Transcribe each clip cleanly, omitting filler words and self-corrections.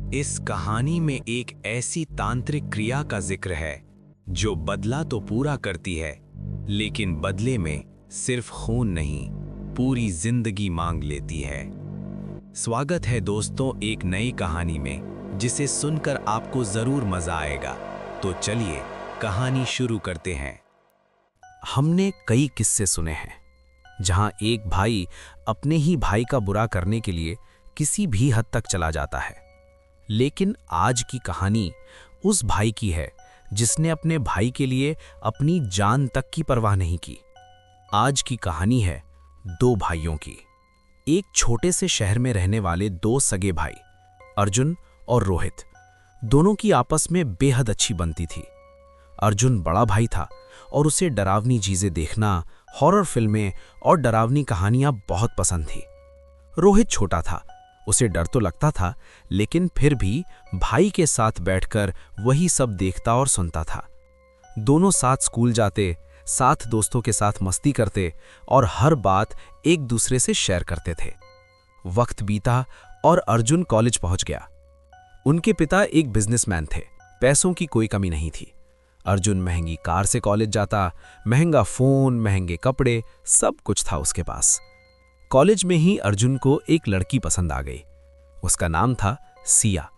इस कहानी में एक ऐसी तांत्रिक क्रिया का जिक्र है जो बदला तो पूरा करती है, लेकिन बदले में सिर्फ खून नहीं, पूरी जिंदगी मांग लेती है। स्वागत है दोस्तों एक नई कहानी में, जिसे सुनकर आपको जरूर मजा आएगा। तो चलिए कहानी शुरू करते हैं। हमने कई किस्से सुने हैं जहां एक भाई अपने ही भाई का बुरा करने के लिए किसी भी हद तक चला जाता है, लेकिन आज की कहानी उस भाई की है जिसने अपने भाई के लिए अपनी जान तक की परवाह नहीं की। आज की कहानी है दो भाइयों की। एक छोटे से शहर में रहने वाले दो सगे भाई अर्जुन और रोहित, दोनों की आपस में बेहद अच्छी बनती थी। अर्जुन बड़ा भाई था और उसे डरावनी चीजें देखना, हॉरर फिल्में और डरावनी कहानियां बहुत पसंद थी। रोहित छोटा था, उसे डर तो लगता था, लेकिन फिर भी भाई के साथ बैठकर वही सब देखता और सुनता था। दोनों साथ स्कूल जाते, साथ दोस्तों के साथ मस्ती करते और हर बात एक दूसरे से शेयर करते थे। वक्त बीता और अर्जुन कॉलेज पहुंच गया। उनके पिता एक बिजनेसमैन थे, पैसों की कोई कमी नहीं थी। अर्जुन महंगी कार से कॉलेज जाता, महंगा फोन, महंगे कपड़े, सब कुछ था उसके पास। कॉलेज में ही अर्जुन को एक लड़की पसंद आ गई। उसका नाम था सिया।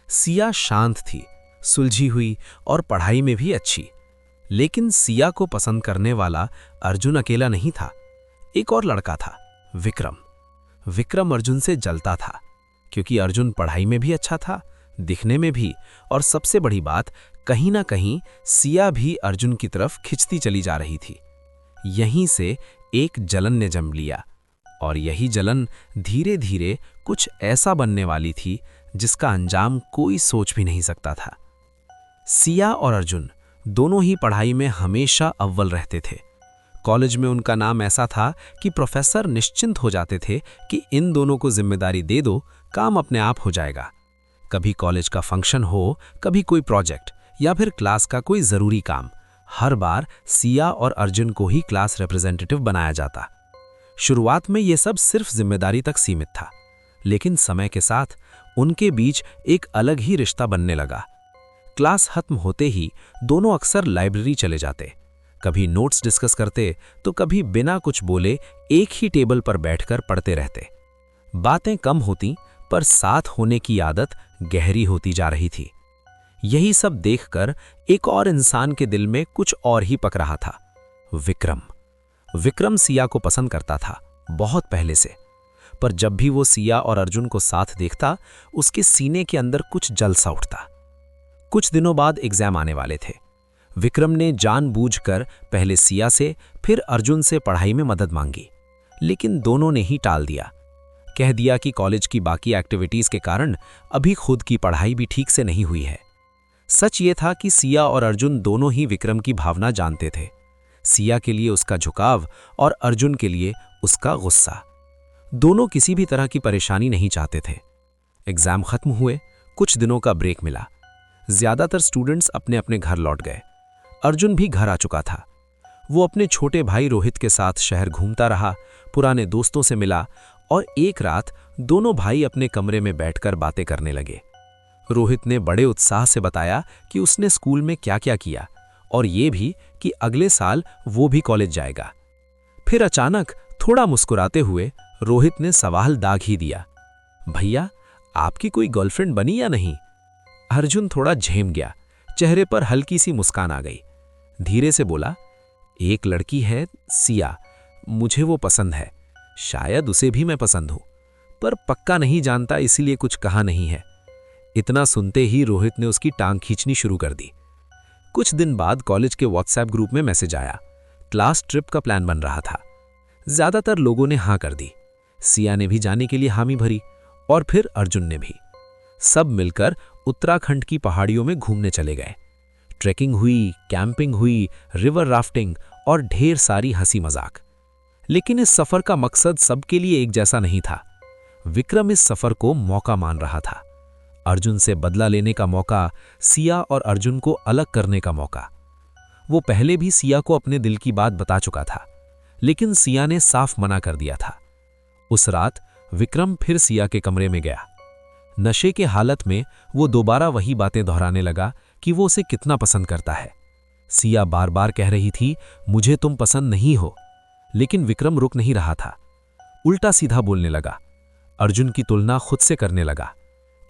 सिया शांत थी, सुलझी हुई और पढ़ाई में भी अच्छी। लेकिन सिया को पसंद करने वाला अर्जुन अकेला नहीं था। एक और लड़का था, विक्रम। विक्रम अर्जुन से जलता था, क्योंकि अर्जुन पढ़ाई में भी अच्छा था, दिखने में भी, और सबसे बड़ी बात, कहीं ना कहीं सिया भी अर्जुन की तरफ खिंचती चली जा रही थी। यहीं से एक जलन ने जन्म लिया, और यही जलन धीरे धीरे कुछ ऐसा बनने वाली थी जिसका अंजाम कोई सोच भी नहीं सकता था। सिया और अर्जुन दोनों ही पढ़ाई में हमेशा अव्वल रहते थे। कॉलेज में उनका नाम ऐसा था कि प्रोफेसर निश्चिंत हो जाते थे कि इन दोनों को जिम्मेदारी दे दो, काम अपने आप हो जाएगा। कभी कॉलेज का फंक्शन हो, कभी कोई प्रोजेक्ट या फिर क्लास का कोई जरूरी काम, हर बार सिया और अर्जुन को ही क्लास रिप्रेजेंटेटिव बनाया जाता। शुरुआत में ये सब सिर्फ जिम्मेदारी तक सीमित था, लेकिन समय के साथ उनके बीच एक अलग ही रिश्ता बनने लगा। क्लास खत्म होते ही दोनों अक्सर लाइब्रेरी चले जाते, कभी नोट्स डिस्कस करते तो कभी बिना कुछ बोले एक ही टेबल पर बैठकर पढ़ते रहते। बातें कम होती, पर साथ होने की आदत गहरी होती जा रही थी। यही सब देखकर एक और इंसान के दिल में कुछ और ही पक रहा था, विक्रम। विक्रम सिया को पसंद करता था बहुत पहले से, पर जब भी वो सिया और अर्जुन को साथ देखता, उसके सीने के अंदर कुछ जल सा उठता। कुछ दिनों बाद एग्जाम आने वाले थे। विक्रम ने जानबूझकर पहले सिया से फिर अर्जुन से पढ़ाई में मदद मांगी, लेकिन दोनों ने ही टाल दिया। कह दिया कि कॉलेज की बाकी एक्टिविटीज के कारण अभी खुद की पढ़ाई भी ठीक से नहीं हुई है। सच ये था कि सिया और अर्जुन दोनों ही विक्रम की भावना जानते थे। सिया के लिए उसका झुकाव और अर्जुन के लिए उसका गुस्सा। दोनों किसी भी तरह की परेशानी नहीं चाहते थे। एग्जाम खत्म हुए, कुछ दिनों का ब्रेक मिला। ज्यादातर स्टूडेंट्स अपने अपने घर लौट गए। अर्जुन भी घर आ चुका था। वो अपने छोटे भाई रोहित के साथ शहर घूमता रहा, पुराने दोस्तों से मिला, और एक रात दोनों भाई अपने कमरे में बैठकर बातें करने लगे। रोहित ने बड़े उत्साह से बताया कि उसने स्कूल में क्या क्या किया, और ये भी कि अगले साल वो भी कॉलेज जाएगा। फिर अचानक थोड़ा मुस्कुराते हुए रोहित ने सवाल दाग ही दिया, भैया आपकी कोई गर्लफ्रेंड बनी या नहीं? अर्जुन थोड़ा झेम गया, चेहरे पर हल्की सी मुस्कान आ गई। धीरे से बोला, एक लड़की है सिया, मुझे वो पसंद है, शायद उसे भी मैं पसंद हूं, पर पक्का नहीं जानता, इसीलिए कुछ कहा नहीं है। इतना सुनते ही रोहित ने उसकी टांग खींचनी शुरू कर दी। कुछ दिन बाद कॉलेज के व्हाट्सएप ग्रुप में मैसेज आया, क्लास ट्रिप का प्लान बन रहा था। ज्यादातर लोगों ने हाँ कर दी। सिया ने भी जाने के लिए हामी भरी, और फिर अर्जुन ने भी। सब मिलकर उत्तराखंड की पहाड़ियों में घूमने चले गए। ट्रैकिंग हुई, कैंपिंग हुई, रिवर राफ्टिंग और ढेर सारी हंसी मजाक। लेकिन इस सफर का मकसद सबके लिए एक जैसा नहीं था। विक्रम इस सफर को मौका मान रहा था, अर्जुन से बदला लेने का मौका, सिया और अर्जुन को अलग करने का मौका। वो पहले भी सिया को अपने दिल की बात बता चुका था, लेकिन सिया ने साफ मना कर दिया था। उस रात विक्रम फिर सिया के कमरे में गया। नशे के हालत में वो दोबारा वही बातें दोहराने लगा कि वो उसे कितना पसंद करता है। सिया बार बार कह रही थी, मुझे तुम पसंद नहीं हो, लेकिन विक्रम रुक नहीं रहा था। उल्टा सीधा बोलने लगा। अर्जुन की तुलना खुद से करने लगा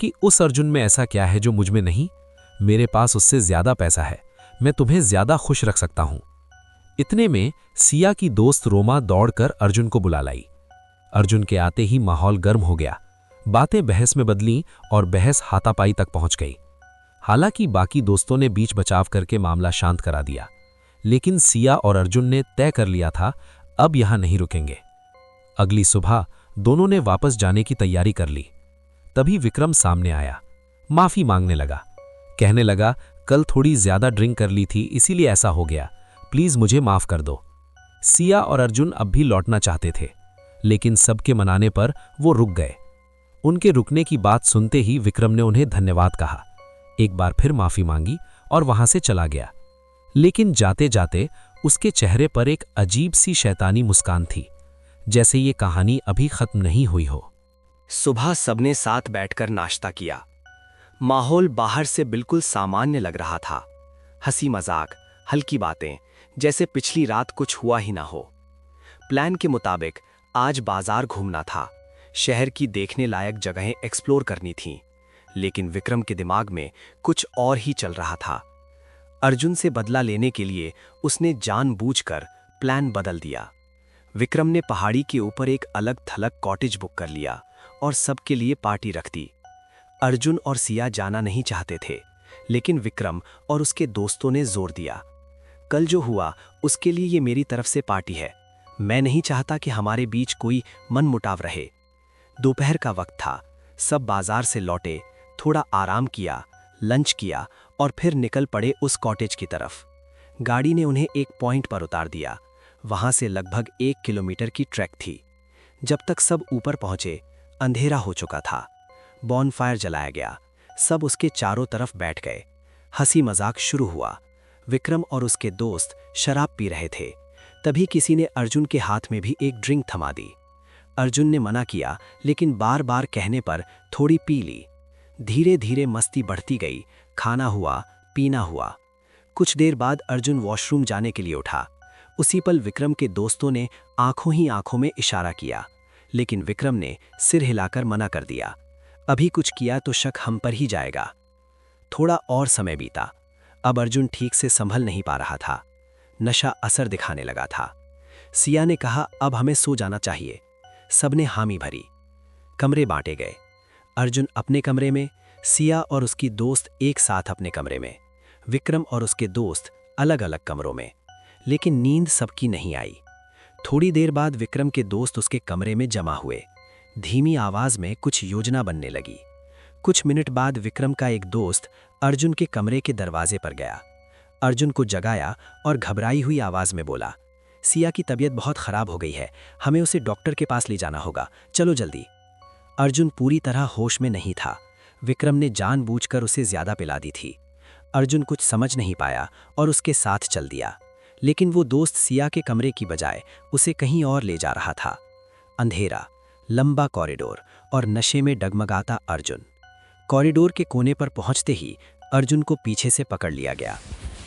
कि उस अर्जुन में ऐसा क्या है जो मुझ में नहीं, मेरे पास उससे ज्यादा पैसा है, मैं तुम्हें ज्यादा खुश रख सकता हूं। इतने में सिया की दोस्त रोमा दौड़कर अर्जुन को बुला लाई। अर्जुन के आते ही माहौल गर्म हो गया, बातें बहस में बदलीं और बहस हाथापाई तक पहुंच गई। हालांकि बाकी दोस्तों ने बीच बचाव करके मामला शांत करा दिया, लेकिन सिया और अर्जुन ने तय कर लिया था अब यहां नहीं रुकेंगे। अगली सुबह दोनों ने वापस जाने की तैयारी कर ली। तभी विक्रम सामने आया, माफी मांगने लगा। कहने लगा, कल थोड़ी ज्यादा ड्रिंक कर ली थी, इसीलिए ऐसा हो गया, प्लीज मुझे माफ कर दो। सिया और अर्जुन अब भी लौटना चाहते थे, लेकिन सबके मनाने पर वो रुक गए। उनके रुकने की बात सुनते ही विक्रम ने उन्हें धन्यवाद कहा, एक बार फिर माफी मांगी और वहां से चला गया। लेकिन जाते जाते उसके चेहरे पर एक अजीब सी शैतानी मुस्कान थी, जैसे ये कहानी अभी खत्म नहीं हुई हो। सुबह सबने साथ बैठकर नाश्ता किया। माहौल बाहर से बिल्कुल सामान्य लग रहा था। हंसी मजाक, हल्की बातें, जैसे पिछली रात कुछ हुआ ही ना हो। प्लान के मुताबिक आज बाजार घूमना था, शहर की देखने लायक जगहें एक्सप्लोर करनी थीं, लेकिन विक्रम के दिमाग में कुछ और ही चल रहा था। अर्जुन से बदला लेने के लिए उसने जानबूझकर प्लान बदल दिया। विक्रम ने पहाड़ी के ऊपर एक अलग थलग कॉटेज बुक कर लिया और सबके लिए पार्टी रख दी। अर्जुन और सिया जाना नहीं चाहते थे, लेकिन विक्रम और उसके दोस्तों ने जोर दिया, कल जो हुआ उसके लिए ये मेरी तरफ से पार्टी है, मैं नहीं चाहता कि हमारे बीच कोई मनमुटाव रहे। दोपहर का वक्त था, सब बाजार से लौटे, थोड़ा आराम किया, लंच किया और फिर निकल पड़े उस कॉटेज की तरफ। गाड़ी ने उन्हें एक पॉइंट पर उतार दिया। वहां से लगभग 1 किलोमीटर की ट्रैक थी। जब तक सब ऊपर पहुंचे अंधेरा हो चुका था। बॉनफायर जलाया गया, सब उसके चारों तरफ बैठ गए। हंसी मजाक शुरू हुआ। विक्रम और उसके दोस्त शराब पी रहे थे। तभी किसी ने अर्जुन के हाथ में भी एक ड्रिंक थमा दी। अर्जुन ने मना किया, लेकिन बार बार कहने पर थोड़ी पी ली। धीरे धीरे मस्ती बढ़ती गई, खाना हुआ, पीना हुआ। कुछ देर बाद अर्जुन वॉशरूम जाने के लिए उठा। उसी पल विक्रम के दोस्तों ने आंखों ही आंखों में इशारा किया, लेकिन विक्रम ने सिर हिलाकर मना कर दिया, अभी कुछ किया तो शक हम पर ही जाएगा। थोड़ा और समय बीता। अब अर्जुन ठीक से संभल नहीं पा रहा था। नशा असर दिखाने लगा था। सिया ने कहा, अब हमें सो जाना चाहिए। सबने हामी भरी। कमरे बांटे गए। अर्जुन अपने कमरे में, सिया और उसकी दोस्त एक साथ अपने कमरे में, विक्रम और उसके दोस्त अलग अलग कमरों में। लेकिन नींद सबकी नहीं आई। थोड़ी देर बाद विक्रम के दोस्त उसके कमरे में जमा हुए। धीमी आवाज में कुछ योजना बनने लगी। कुछ मिनट बाद विक्रम का एक दोस्त अर्जुन के कमरे के दरवाजे पर गया। अर्जुन को जगाया और घबराई हुई आवाज में बोला, सिया की तबीयत बहुत खराब हो गई है, हमें उसे डॉक्टर के पास ले जाना होगा, चलो जल्दी। अर्जुन पूरी तरह होश में नहीं था। विक्रम ने जानबूझकर उसे ज्यादा पिला दी थी। अर्जुन कुछ समझ नहीं पाया और उसके साथ चल दिया, लेकिन वो दोस्त सिया के कमरे की बजाय उसे कहीं और ले जा रहा था। अंधेरा, लंबा कॉरिडोर और नशे में डगमगाता अर्जुन। कॉरिडोर के कोने पर पहुंचते ही अर्जुन को पीछे से पकड़ लिया गया।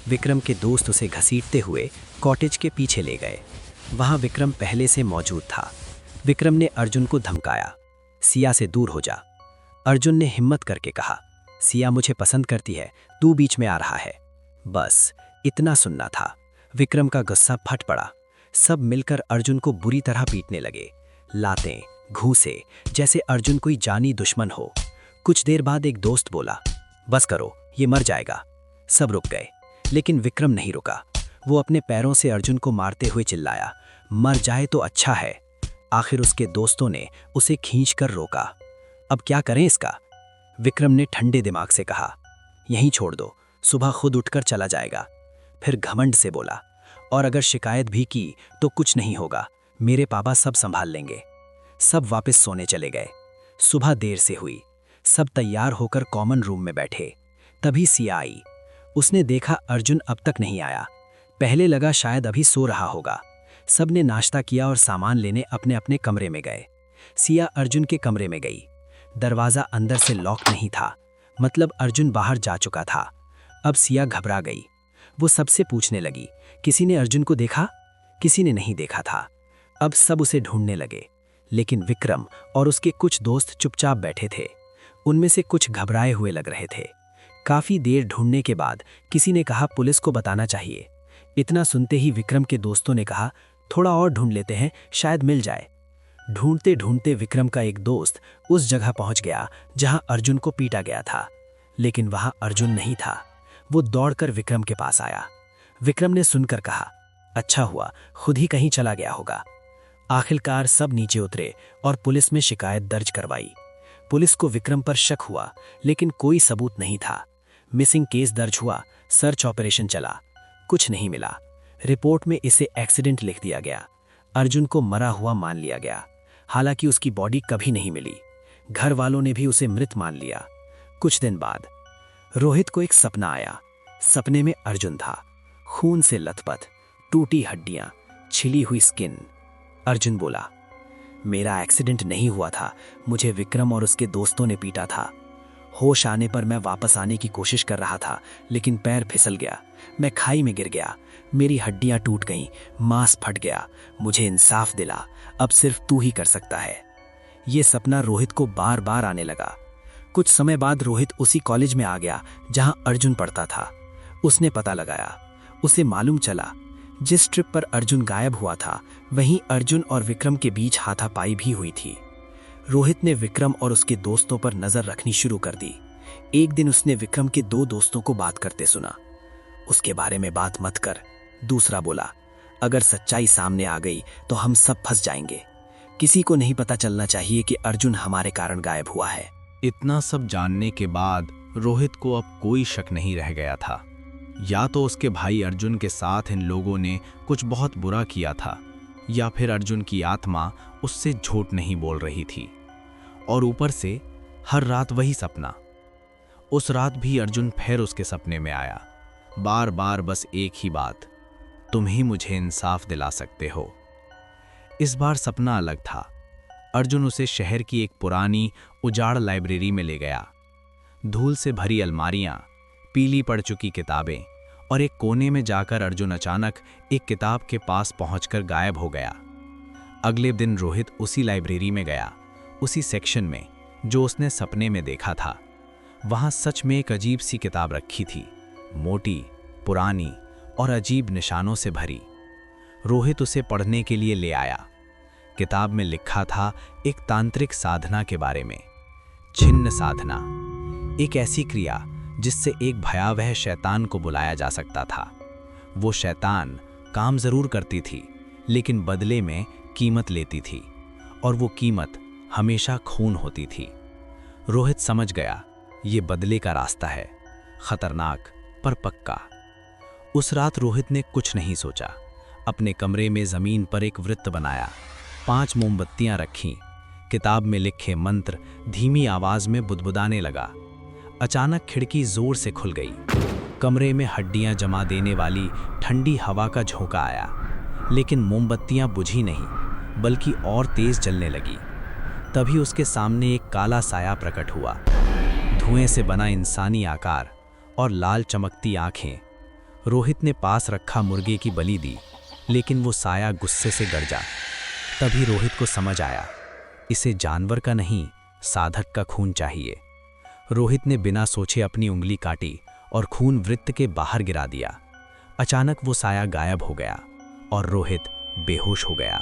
विक्रम के दोस्त उसे घसीटते हुए कॉटेज के पीछे ले गए। वहां विक्रम पहले से मौजूद था। विक्रम ने अर्जुन को धमकाया, सिया से दूर हो जा। अर्जुन ने हिम्मत करके कहा, सिया मुझे पसंद करती है, तू बीच में आ रहा है। बस इतना सुनना था। विक्रम का गुस्सा फट पड़ा। सब मिलकर अर्जुन को बुरी तरह पीटने लगे। लातें, घूंसे, जैसे अर्जुन कोई जानी दुश्मन हो। कुछ देर बाद एक दोस्त बोला, बस करो, ये मर जाएगा। सब रुक गए, लेकिन विक्रम नहीं रुका। वो अपने पैरों से अर्जुन को मारते हुए चिल्लाया, मर जाए तो अच्छा है। आखिर उसके दोस्तों ने उसे खींचकर रोका। अब क्या करें इसका? विक्रम ने ठंडे दिमाग से कहा, यहीं छोड़ दो, सुबह खुद उठकर चला जाएगा। फिर घमंड से बोला, और अगर शिकायत भी की तो कुछ नहीं होगा, मेरे पापा सब संभाल लेंगे। सब वापस सोने चले गए। सुबह देर से हुई। सब तैयार होकर कॉमन रूम में बैठे। तभी सिया आई। उसने देखा अर्जुन अब तक नहीं आया। पहले लगा शायद अभी सो रहा होगा। सब ने नाश्ता किया और सामान लेने अपने अपने कमरे में गए। सिया अर्जुन के कमरे में गई। दरवाज़ा अंदर से लॉक नहीं था, मतलब अर्जुन बाहर जा चुका था। अब सिया घबरा गई। वो सबसे पूछने लगी, किसी ने अर्जुन को देखा? किसी ने नहीं देखा था। अब सब उसे ढूंढने लगे, लेकिन विक्रम और उसके कुछ दोस्त चुपचाप बैठे थे। उनमें से कुछ घबराए हुए लग रहे थे। काफी देर ढूंढने के बाद किसी ने कहा, पुलिस को बताना चाहिए। इतना सुनते ही विक्रम के दोस्तों ने कहा, थोड़ा और ढूंढ लेते हैं, शायद मिल जाए। ढूंढते ढूंढते विक्रम का एक दोस्त उस जगह पहुंच गया जहां अर्जुन को पीटा गया था, लेकिन वहां अर्जुन नहीं था। वो दौड़कर विक्रम के पास आया। विक्रम ने सुनकर कहा, अच्छा हुआ, खुद ही कहीं चला गया होगा। आखिरकार सब नीचे उतरे और पुलिस में शिकायत दर्ज करवाई। पुलिस को विक्रम पर शक हुआ, लेकिन कोई सबूत नहीं था। मिसिंग केस दर्ज हुआ, सर्च ऑपरेशन चला, कुछ नहीं मिला। रिपोर्ट में इसे एक्सीडेंट लिख दिया गया। अर्जुन को मरा हुआ मान लिया गया, हालांकि उसकी बॉडी कभी नहीं मिली। घर वालों ने भी उसे मृत मान लिया। कुछ दिन बाद रोहित को एक सपना आया। सपने में अर्जुन था, खून से लथपथ, टूटी हड्डियां, छिली हुई स्किन। अर्जुन बोला, मेरा एक्सीडेंट नहीं हुआ था, मुझे विक्रम और उसके दोस्तों ने पीटा था। होश आने पर मैं वापस आने की कोशिश कर रहा था, लेकिन पैर फिसल गया। मैं खाई में गिर गया, मेरी हड्डियां टूट गईं, मांस फट गया। मुझे इंसाफ दिला, अब सिर्फ तू ही कर सकता है। ये सपना रोहित को बार बार आने लगा। कुछ समय बाद रोहित उसी कॉलेज में आ गया जहां अर्जुन पढ़ता था। उसने पता लगाया। उसे मालूम चला, जिस ट्रिप पर अर्जुन गायब हुआ था, वहीं अर्जुन और विक्रम के बीच हाथापाई भी हुई थी। रोहित ने विक्रम और उसके दोस्तों पर नजर रखनी शुरू कर दी। एक दिन उसने विक्रम के दो दोस्तों को बात करते सुना। उसके बारे में बात मत कर, दूसरा बोला, अगर सच्चाई सामने आ गई तो हम सब फंस जाएंगे। किसी को नहीं पता चलना चाहिए कि अर्जुन हमारे कारण गायब हुआ है। इतना सब जानने के बाद रोहित को अब कोई शक नहीं रह गया था। या तो उसके भाई अर्जुन के साथ इन लोगों ने कुछ बहुत बुरा किया था, या फिर अर्जुन की आत्मा उससे झूठ नहीं बोल रही थी। और ऊपर से हर रात वही सपना। उस रात भी अर्जुन फिर उसके सपने में आया, बार बार बस एक ही बात, तुम ही मुझे इंसाफ दिला सकते हो। इस बार सपना अलग था। अर्जुन उसे शहर की एक पुरानी उजाड़ लाइब्रेरी में ले गया। धूल से भरी अलमारियां, पीली पड़ चुकी किताबें, और एक कोने में जाकर अर्जुन अचानक एक किताब के पास पहुंचकर गायब हो गया। अगले दिन रोहित उसी लाइब्रेरी में गया, उसी सेक्शन में जो उसने सपने में देखा था। वहां सच में एक अजीब सी किताब रखी थी, मोटी, पुरानी और अजीब निशानों से भरी। रोहित उसे पढ़ने के लिए ले आया। किताब में लिखा था एक तांत्रिक साधना के बारे में। छिन्न साधना, एक ऐसी क्रिया जिससे एक भयावह शैतान को बुलाया जा सकता था। वो शैतान काम जरूर करती थी, लेकिन बदले में कीमत लेती थी, और वो कीमत हमेशा खून होती थी। रोहित समझ गया, ये बदले का रास्ता है, खतरनाक पर पक्का। उस रात रोहित ने कुछ नहीं सोचा। अपने कमरे में जमीन पर एक वृत्त बनाया, 5 मोमबत्तियां रखीं, किताब में लिखे मंत्र धीमी आवाज में बुदबुदाने लगा। अचानक खिड़की जोर से खुल गई। कमरे में हड्डियां जमा देने वाली ठंडी हवा का झोंका आया, लेकिन मोमबत्तियां बुझी नहीं, बल्कि और तेज जलने लगी। तभी उसके सामने एक काला साया प्रकट हुआ, धुएं से बना इंसानी आकार और लाल चमकती आंखें। रोहित ने पास रखा मुर्गे की बलि दी, लेकिन वो साया गुस्से से गरजा। तभी रोहित को समझ आया, इसे जानवर का नहीं, साधक का खून चाहिए। रोहित ने बिना सोचे अपनी उंगली काटी और खून वृत्त के बाहर गिरा दिया। अचानक वो साया गायब हो गया और रोहित बेहोश हो गया।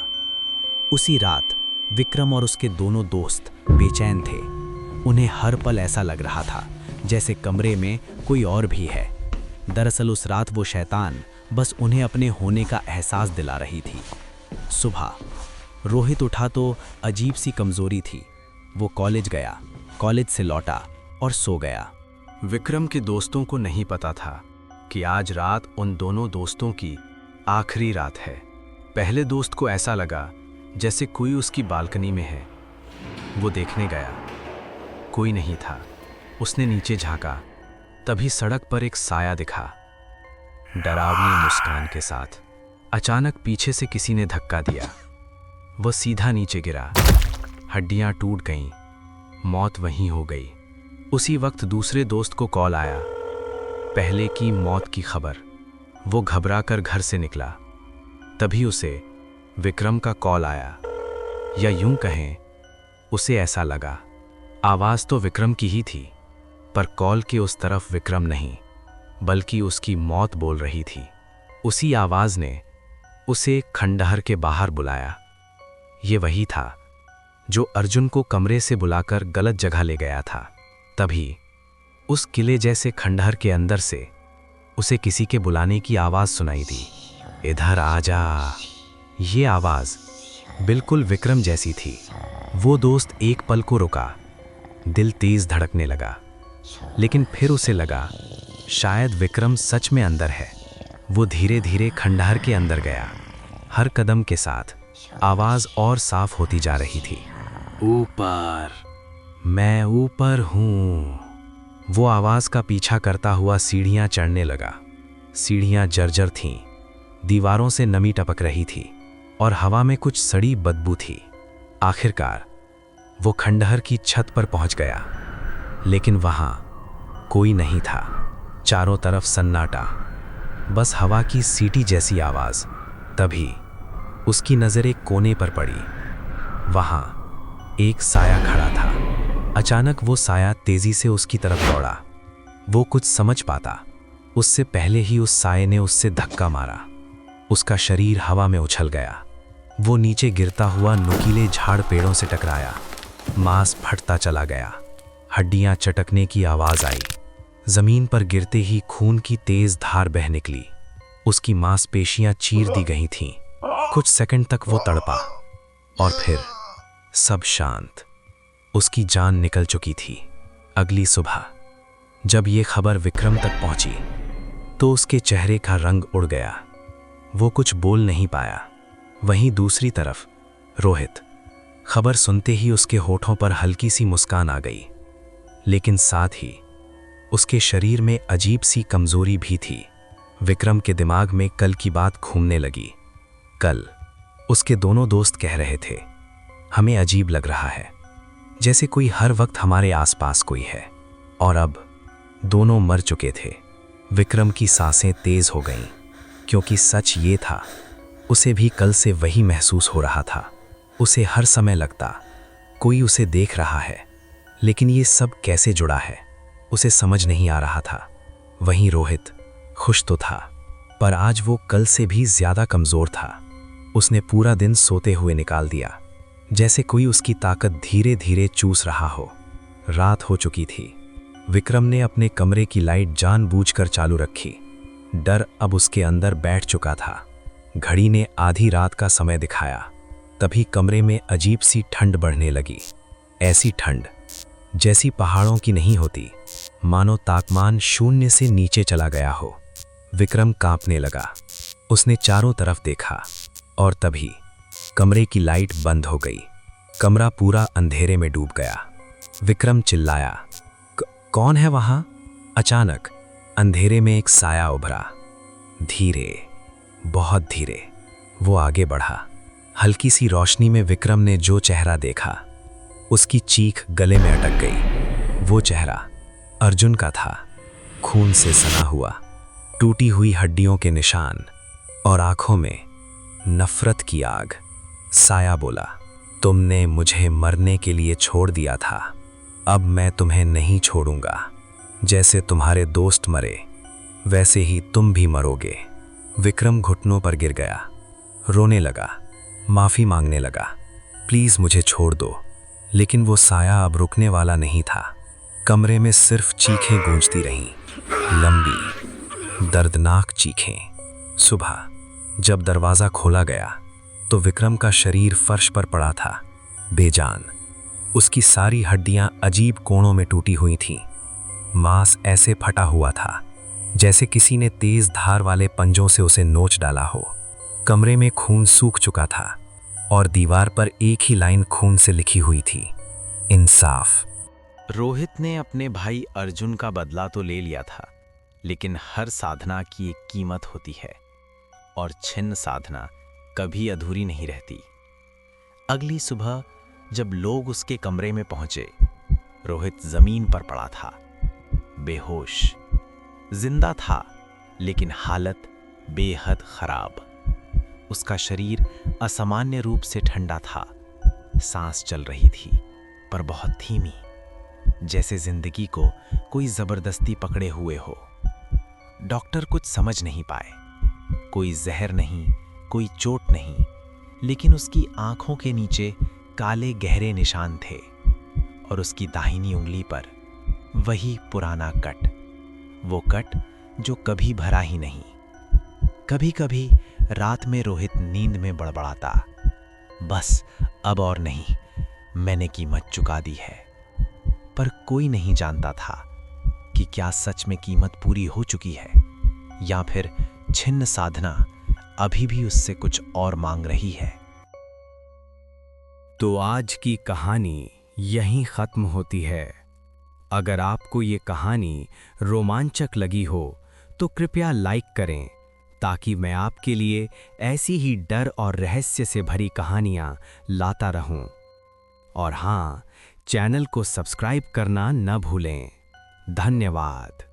उसी रात विक्रम और उसके दोनों दोस्त बेचैन थे। उन्हें हर पल ऐसा लग रहा था जैसे कमरे में कोई और भी है। दरअसल उस रात वो शैतान बस उन्हें अपने होने का एहसास दिला रही थी। सुबह रोहित उठा तो अजीब सी कमजोरी थी। वो कॉलेज गया, कॉलेज से लौटा और सो गया। विक्रम के दोस्तों को नहीं पता था कि आज रात उन दोनों दोस्तों की आखिरी रात है। पहले दोस्त को ऐसा लगा जैसे कोई उसकी बालकनी में है। वो देखने गया, कोई नहीं था। उसने नीचे झांका, तभी सड़क पर एक साया दिखा, डरावनी मुस्कान के साथ। अचानक पीछे से किसी ने धक्का दिया। वह सीधा नीचे गिरा, हड्डियां टूट गईं, मौत वहीं हो गई। उसी वक्त दूसरे दोस्त को कॉल आया, पहले की मौत की खबर। वो घबराकर घर से निकला। तभी उसे विक्रम का कॉल आया, या यूं कहें, उसे ऐसा लगा आवाज़ तो विक्रम की ही थी, पर कॉल के उस तरफ विक्रम नहीं, बल्कि उसकी मौत बोल रही थी। उसी आवाज़ ने उसे खंडहर के बाहर बुलाया। ये वही था जो अर्जुन को कमरे से बुलाकर गलत जगह ले गया था। तभी उस किले जैसे खंडहर के अंदर से उसे किसी के बुलाने की आवाज़ सुनाई दी, इधर आ जा। ये आवाज़ बिल्कुल विक्रम जैसी थी। वो दोस्त एक पल को रुका, दिल तेज धड़कने लगा, लेकिन फिर उसे लगा शायद विक्रम सच में अंदर है। वो धीरे धीरे खंडहर के अंदर गया। हर कदम के साथ आवाज़ और साफ होती जा रही थी, ऊपर, मैं ऊपर हूँ। वो आवाज़ का पीछा करता हुआ सीढ़ियाँ चढ़ने लगा। सीढ़ियाँ जर्जर थीं, दीवारों से नमी टपक रही थी और हवा में कुछ सड़ी बदबू थी। आखिरकार वो खंडहर की छत पर पहुंच गया, लेकिन वहाँ कोई नहीं था। चारों तरफ सन्नाटा, बस हवा की सीटी जैसी आवाज़। तभी उसकी नज़र एक कोने पर पड़ी। वहाँ एक साया खड़ा था। अचानक वो साया तेजी से उसकी तरफ दौड़ा। वो कुछ समझ पाता उससे पहले ही उस साये ने उससे धक्का मारा। उसका शरीर हवा में उछल गया। वो नीचे गिरता हुआ नुकीले झाड़ पेड़ों से टकराया। मांस फटता चला गया, हड्डियां चटकने की आवाज आई। जमीन पर गिरते ही खून की तेज धार बह निकली। उसकी मांसपेशियां चीर दी गई थीं। कुछ सेकंड तक वो तड़पा और फिर सब शांत। उसकी जान निकल चुकी थी। अगली सुबह जब ये खबर विक्रम तक पहुंची तो उसके चेहरे का रंग उड़ गया। वो कुछ बोल नहीं पाया। वहीं दूसरी तरफ रोहित, खबर सुनते ही उसके होठों पर हल्की सी मुस्कान आ गई, लेकिन साथ ही उसके शरीर में अजीब सी कमजोरी भी थी। विक्रम के दिमाग में कल की बात घूमने लगी। कल उसके दोनों दोस्त कह रहे थे, हमें अजीब लग रहा है, जैसे कोई हर वक्त हमारे आसपास कोई है। और अब दोनों मर चुके थे। विक्रम की सांसें तेज हो गईं, क्योंकि सच ये था, उसे भी कल से वही महसूस हो रहा था। उसे हर समय लगता कोई उसे देख रहा है, लेकिन ये सब कैसे जुड़ा है उसे समझ नहीं आ रहा था। वहीं रोहित खुश तो था, पर आज वो कल से भी ज्यादा कमजोर था। उसने पूरा दिन सोते हुए निकाल दिया, जैसे कोई उसकी ताकत धीरे धीरे चूस रहा हो। रात हो चुकी थी। विक्रम ने अपने कमरे की लाइट जानबूझकर चालू रखी। डर अब उसके अंदर बैठ चुका था। घड़ी ने आधी रात का समय दिखाया। तभी कमरे में अजीब सी ठंड बढ़ने लगी। ऐसी ठंड जैसी पहाड़ों की नहीं होती, मानो तापमान शून्य से नीचे चला गया हो। विक्रम कांपने लगा। उसने चारों तरफ देखा और तभी कमरे की लाइट बंद हो गई। कमरा पूरा अंधेरे में डूब गया। विक्रम चिल्लाया, कौन है वहां? अचानक अंधेरे में एक साया उभरा। धीरे, बहुत धीरे वो आगे बढ़ा। हल्की सी रोशनी में विक्रम ने जो चेहरा देखा, उसकी चीख गले में अटक गई। वो चेहरा अर्जुन का था, खून से सना हुआ, टूटी हुई हड्डियों के निशान और आंखों में नफरत की आग। साया बोला, तुमने मुझे मरने के लिए छोड़ दिया था, अब मैं तुम्हें नहीं छोड़ूंगा। जैसे तुम्हारे दोस्त मरे, वैसे ही तुम भी मरोगे। विक्रम घुटनों पर गिर गया, रोने लगा, माफी मांगने लगा, प्लीज मुझे छोड़ दो। लेकिन वो साया अब रुकने वाला नहीं था। कमरे में सिर्फ चीखें गूंजती रहीं, लंबी दर्दनाक चीखें। सुबह जब दरवाजा खोला गया तो विक्रम का शरीर फर्श पर पड़ा था, बेजान। उसकी सारी हड्डियां अजीब कोणों में टूटी हुई थीं। मांस ऐसे फटा हुआ था जैसे किसी ने तेज धार वाले पंजों से उसे नोच डाला हो। कमरे में खून सूख चुका था और दीवार पर एक ही लाइन खून से लिखी हुई थी, इंसाफ। रोहित ने अपने भाई अर्जुन का बदला तो ले लिया था, लेकिन हर साधना की एक कीमत होती है और छिन्न साधना कभी अधूरी नहीं रहती। अगली सुबह जब लोग उसके कमरे में पहुंचे रोहित जमीन पर पड़ा था, बेहोश। जिंदा था, लेकिन हालत बेहद खराब। उसका शरीर असामान्य रूप से ठंडा था। सांस चल रही थी, पर बहुत धीमी, जैसे जिंदगी को कोई जबरदस्ती पकड़े हुए हो। डॉक्टर कुछ समझ नहीं पाए। कोई जहर नहीं, कोई चोट नहीं, लेकिन उसकी आंखों के नीचे काले गहरे निशान थे और उसकी दाहिनी उंगली पर वही पुराना कट, वो कट जो कभी भरा ही नहीं। कभी कभी रात में रोहित नींद में बड़बड़ाता, बस अब और नहीं, मैंने कीमत चुका दी है। पर कोई नहीं जानता था कि क्या सच में कीमत पूरी हो चुकी है, या फिर छिन्न साधना अभी भी उससे कुछ और मांग रही है। तो आज की कहानी यहीं खत्म होती है। अगर आपको ये कहानी रोमांचक लगी हो तो कृपया लाइक करें, ताकि मैं आपके लिए ऐसी ही डर और रहस्य से भरी कहानियां लाता रहूं। और हाँ, चैनल को सब्सक्राइब करना न भूलें। धन्यवाद।